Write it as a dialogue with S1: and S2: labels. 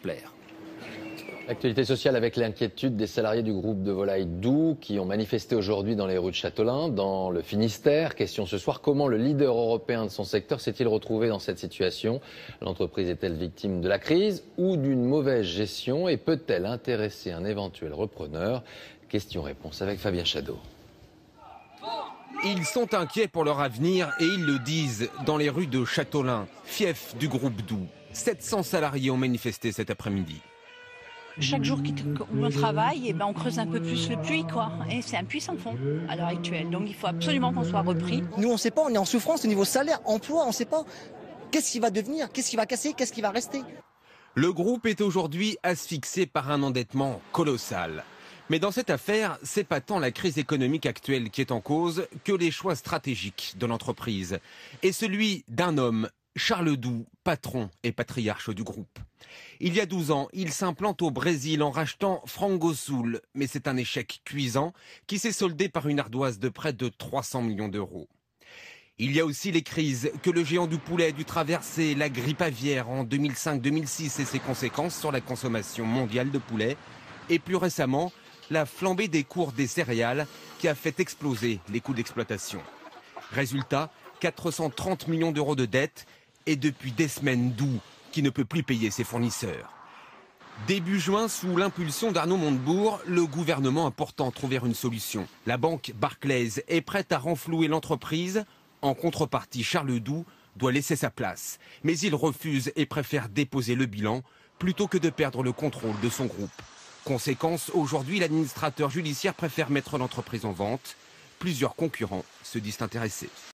S1: plaire.
S2: L'actualité sociale avec l'inquiétude des salariés du groupe de volailles Doux qui ont manifesté aujourd'hui dans les rues de Châtelain, dans le Finistère. Question ce soir, comment le leader européen de son secteur s'est-il retrouvé dans cette situation? L'entreprise est-elle victime de la crise ou d'une mauvaise gestion et peut-elle intéresser un éventuel repreneur? Question-réponse avec Fabien Chadeau.
S1: Ils sont inquiets pour leur avenir et ils le disent dans les rues de Châtelain, fief du groupe Doux. 700 salariés ont manifesté cet après-midi.
S3: Chaque jour où on travaille, on creuse un peu plus le puits, quoi. Et c'est un puits sans fond à l'heure actuelle. Donc il faut absolument qu'on soit repris.
S4: Nous, on ne sait pas, on est en souffrance au niveau salaire, emploi, on ne sait pas. Qu'est-ce qui va devenir? Qu'est-ce qui va casser? Qu'est-ce qui va rester?
S1: Le groupe est aujourd'hui asphyxié par un endettement colossal. Mais dans cette affaire, c'est pas tant la crise économique actuelle qui est en cause que les choix stratégiques de l'entreprise. Et celui d'un homme, Charles Doux, patron et patriarche du groupe. Il y a 12 ans, il s'implante au Brésil en rachetant Frangosul, mais c'est un échec cuisant qui s'est soldé par une ardoise de près de 300 millions d'euros. Il y a aussi les crises que le géant du poulet a dû traverser, la grippe aviaire en 2005-2006 et ses conséquences sur la consommation mondiale de poulet, et plus récemment, la flambée des cours des céréales qui a fait exploser les coûts d'exploitation. Résultat, 430 millions d'euros de dettes et depuis des semaines Doux qui ne peut plus payer ses fournisseurs. Début juin, sous l'impulsion d'Arnaud Montebourg, le gouvernement a pourtant trouvé une solution. La banque Barclays est prête à renflouer l'entreprise. En contrepartie, Charles Doux doit laisser sa place. Mais il refuse et préfère déposer le bilan plutôt que de perdre le contrôle de son groupe. Conséquence, aujourd'hui, l'administrateur judiciaire préfère mettre l'entreprise en vente. Plusieurs concurrents se disent intéressés.